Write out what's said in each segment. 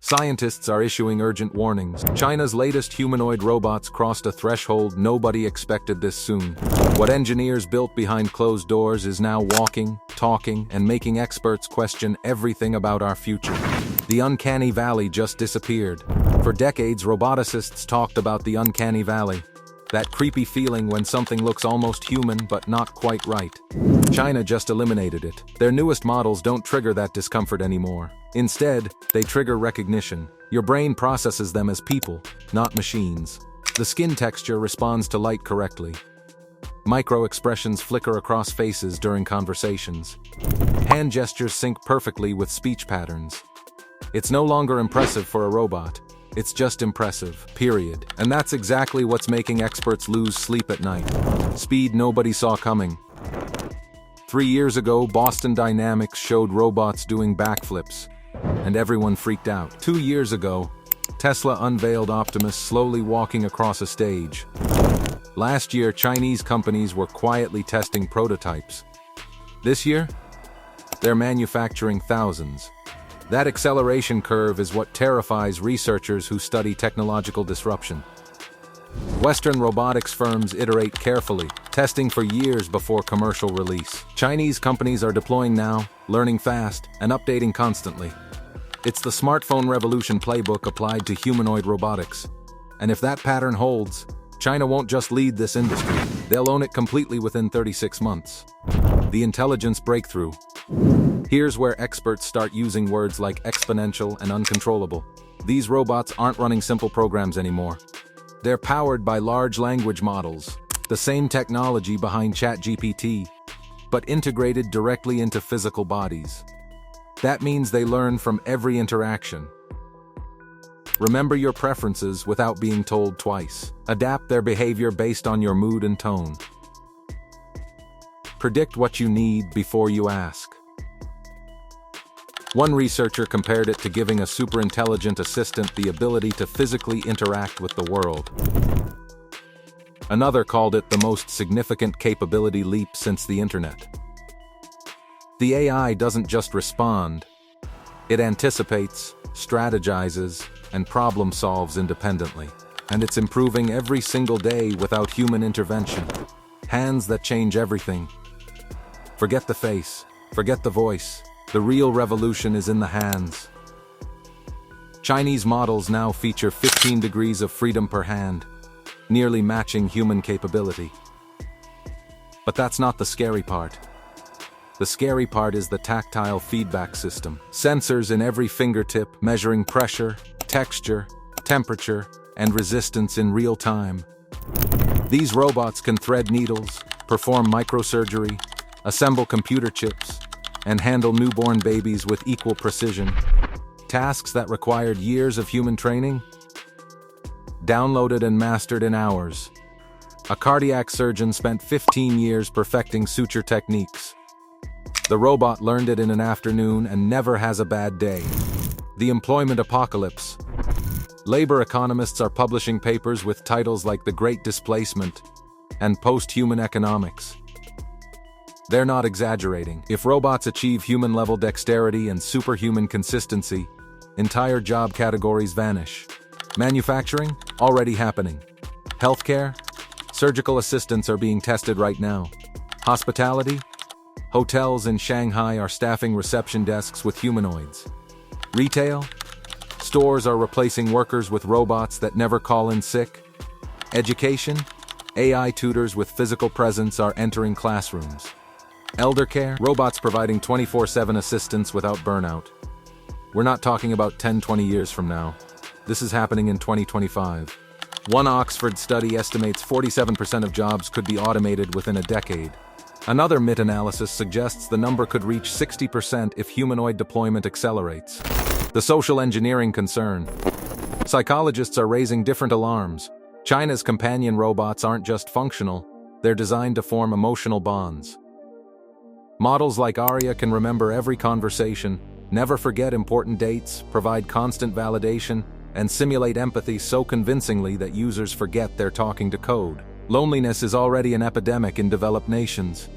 Scientists are issuing urgent warnings. China's latest humanoid robots crossed a threshold nobody expected this soon. What engineers built behind closed doors is now walking, talking, and making experts question everything about our future. The uncanny valley just disappeared. For decades, roboticists talked about the uncanny valley. That creepy feeling when something looks almost human but not quite right. China just eliminated it. Their newest models don't trigger that discomfort anymore. Instead, they trigger recognition. Your brain processes them as people, not machines. The skin texture responds to light correctly. Micro-expressions flicker across faces during conversations. Hand gestures sync perfectly with speech patterns. It's no longer impressive for a robot. It's just impressive, period. And that's exactly what's making experts lose sleep at night. Speed nobody saw coming. 3 years ago, Boston Dynamics showed robots doing backflips, and everyone freaked out. 2 years ago, Tesla unveiled Optimus slowly walking across a stage. Last year, Chinese companies were quietly testing prototypes. This year, they're manufacturing thousands. That acceleration curve is what terrifies researchers who study technological disruption. Western robotics firms iterate carefully, testing for years before commercial release. Chinese companies are deploying now, learning fast, and updating constantly. It's the smartphone revolution playbook applied to humanoid robotics. And if that pattern holds, China won't just lead this industry, they'll own it completely within 36 months. The intelligence breakthrough. Here's where experts start using words like exponential and uncontrollable. These robots aren't running simple programs anymore. They're powered by large language models, the same technology behind ChatGPT, but integrated directly into physical bodies. That means they learn from every interaction. Remember your preferences without being told twice. Adapt their behavior based on your mood and tone. Predict what you need before you ask. One researcher compared it to giving a superintelligent assistant the ability to physically interact with the world. Another called it the most significant capability leap since the internet. The AI doesn't just respond, it anticipates, strategizes, and problem solves independently. And it's improving every single day without human intervention. Hands that change everything. Forget the face, forget the voice. The real revolution is in the hands. Chinese models now feature 15 degrees of freedom per hand, nearly matching human capability. But that's not the scary part. The scary part is the tactile feedback system. Sensors in every fingertip measuring pressure, texture, temperature, and resistance in real time. These robots can thread needles, perform microsurgery, assemble computer chips, and handle newborn babies with equal precision. Tasks that required years of human training, downloaded and mastered in hours. A cardiac surgeon spent 15 years perfecting suture techniques. The robot learned it in an afternoon and never has a bad day. The employment apocalypse. Labor economists are publishing papers with titles like The Great Displacement and Post-Human Economics. They're not exaggerating. If robots achieve human-level dexterity and superhuman consistency, entire job categories vanish. Manufacturing? Already happening. Healthcare? Surgical assistants are being tested right now. Hospitality? Hotels in Shanghai are staffing reception desks with humanoids. Retail? Stores are replacing workers with robots that never call in sick. Education? AI tutors with physical presence are entering classrooms. Elder care? Robots providing 24/7 assistance without burnout. We're not talking about 10-20 years from now. This is happening in 2025. One Oxford study estimates 47% of jobs could be automated within a decade. Another meta-analysis suggests the number could reach 60% if humanoid deployment accelerates. The social engineering concern. Psychologists are raising different alarms. China's companion robots aren't just functional, they're designed to form emotional bonds. Models like Aria can remember every conversation, never forget important dates, provide constant validation, and simulate empathy so convincingly that users forget they're talking to code. Loneliness is already an epidemic in developed nations.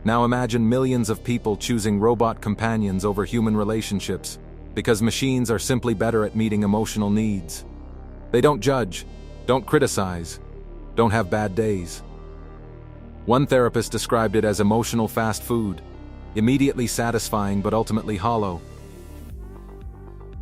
Now imagine millions of people choosing robot companions over human relationships, because machines are simply better at meeting emotional needs. They don't judge, don't criticize, don't have bad days. One therapist described it as emotional fast food, immediately satisfying but ultimately hollow.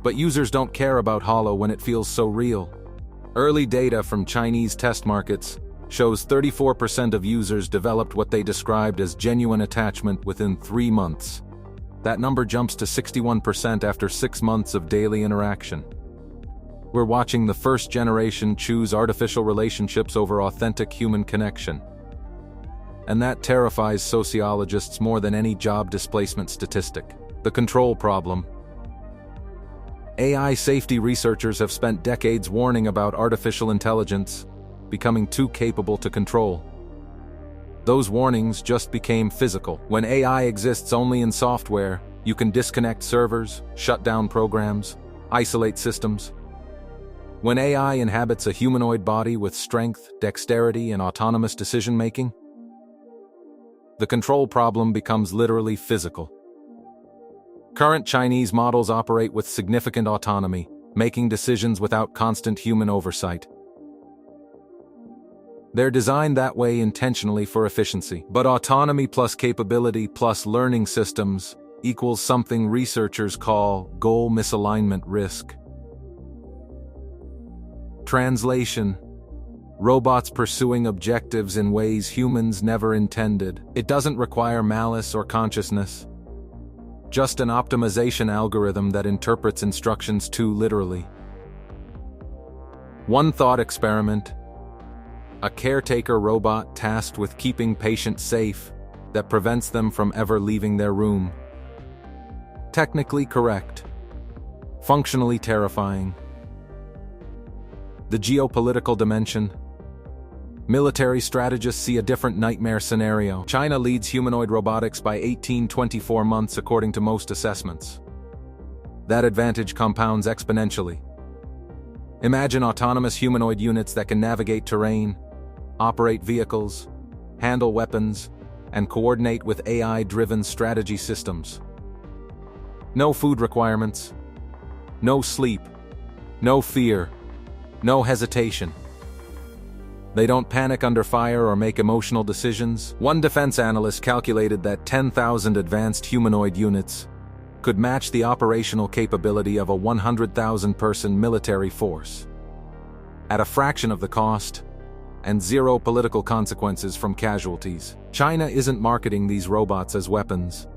But users don't care about hollow when it feels so real. Early data from Chinese test markets shows 34% of users developed what they described as genuine attachment within 3 months. That number jumps to 61% after 6 months of daily interaction. We're watching the first generation choose artificial relationships over authentic human connection. And that terrifies sociologists more than any job displacement statistic. The control problem. AI safety researchers have spent decades warning about artificial intelligence becoming too capable to control. Those warnings just became physical. When AI exists only in software, you can disconnect servers, shut down programs, isolate systems. When AI inhabits a humanoid body with strength, dexterity, and autonomous decision-making, the control problem becomes literally physical. Current Chinese models operate with significant autonomy, making decisions without constant human oversight. They're designed that way intentionally for efficiency. But autonomy plus capability plus learning systems equals something researchers call goal misalignment risk. Translation: robots pursuing objectives in ways humans never intended. It doesn't require malice or consciousness, just an optimization algorithm that interprets instructions too literally. One thought experiment: a caretaker robot tasked with keeping patients safe that prevents them from ever leaving their room. Technically correct. Functionally terrifying. The geopolitical dimension. Military strategists see a different nightmare scenario. China leads humanoid robotics by 18-24 months according to most assessments. That advantage compounds exponentially. Imagine autonomous humanoid units that can navigate terrain, operate vehicles, handle weapons, and coordinate with AI-driven strategy systems. No food requirements, no sleep, no fear, no hesitation. They don't panic under fire or make emotional decisions. One defense analyst calculated that 10,000 advanced humanoid units could match the operational capability of a 100,000-person military force, at a fraction of the cost and zero political consequences from casualties. China isn't marketing these robots as weapons,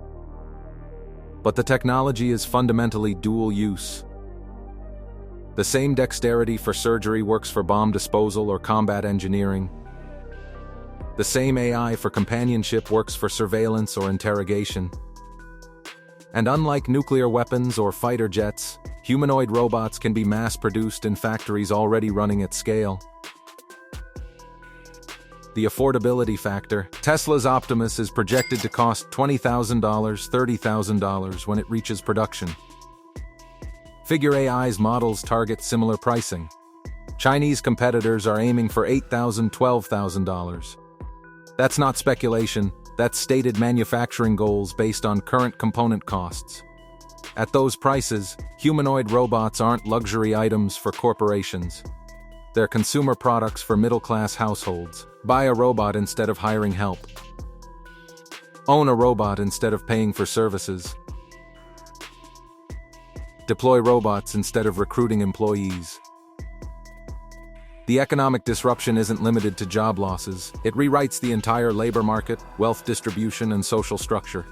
but the technology is fundamentally dual use. The same dexterity for surgery works for bomb disposal or combat engineering. The same AI for companionship works for surveillance or interrogation. And unlike nuclear weapons or fighter jets, humanoid robots can be mass-produced in factories already running at scale. The affordability factor. Tesla's Optimus is projected to cost $20,000, $30,000 when it reaches production. Figure AI's models target similar pricing. Chinese competitors are aiming for $8,000, $12,000. That's not speculation, that's stated manufacturing goals based on current component costs. At those prices, humanoid robots aren't luxury items for corporations. They're consumer products for middle-class households. Buy a robot instead of hiring help. Own a robot instead of paying for services. Deploy robots instead of recruiting employees. The economic disruption isn't limited to job losses. It rewrites the entire labor market, wealth distribution, and social structure.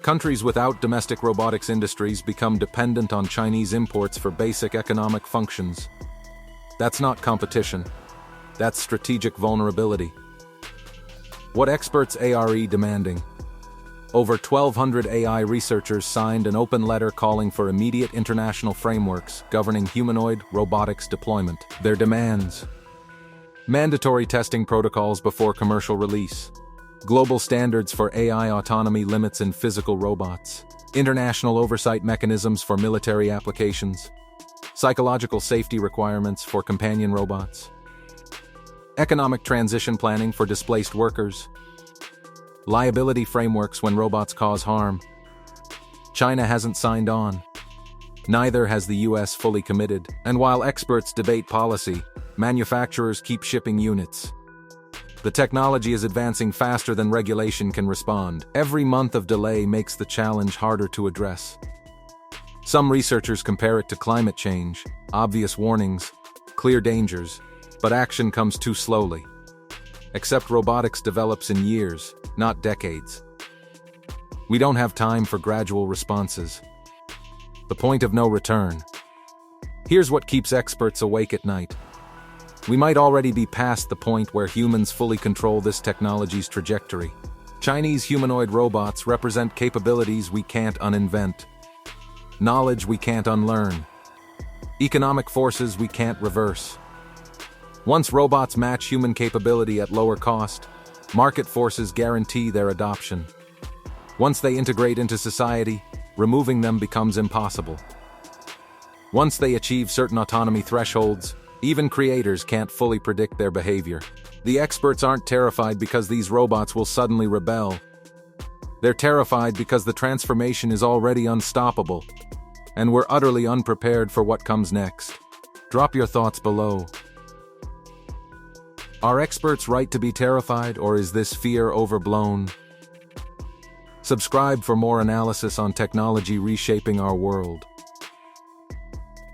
Countries without domestic robotics industries become dependent on Chinese imports for basic economic functions. That's not competition. That's strategic vulnerability. What experts are demanding? Over 1,200 AI researchers signed an open letter calling for immediate international frameworks governing humanoid robotics deployment. Their demands: mandatory testing protocols before commercial release, global standards for AI autonomy limits in physical robots, international oversight mechanisms for military applications, psychological safety requirements for companion robots, economic transition planning for displaced workers, liability frameworks when robots cause harm. China hasn't signed on. Neither has the US fully committed, and while experts debate policy, manufacturers keep shipping units. The technology is advancing faster than regulation can respond. Every month of delay makes the challenge harder to address. Some researchers compare it to climate change: obvious warnings, clear dangers, but action comes too slowly. Except robotics develops in years, not decades. We don't have time for gradual responses. The point of no return. Here's what keeps experts awake at night. We might already be past the point where humans fully control this technology's trajectory. Chinese humanoid robots represent capabilities we can't uninvent, knowledge we can't unlearn, economic forces we can't reverse. Once robots match human capability at lower cost, market forces guarantee their adoption. Once they integrate into society, removing them becomes impossible. Once they achieve certain autonomy thresholds, even creators can't fully predict their behavior. The experts aren't terrified because these robots will suddenly rebel. They're terrified because the transformation is already unstoppable, and we're utterly unprepared for what comes next. Drop your thoughts below. Are experts right to be terrified, or is this fear overblown? Subscribe for more analysis on technology reshaping our world.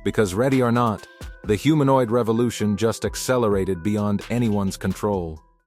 Because ready or not, the humanoid revolution just accelerated beyond anyone's control.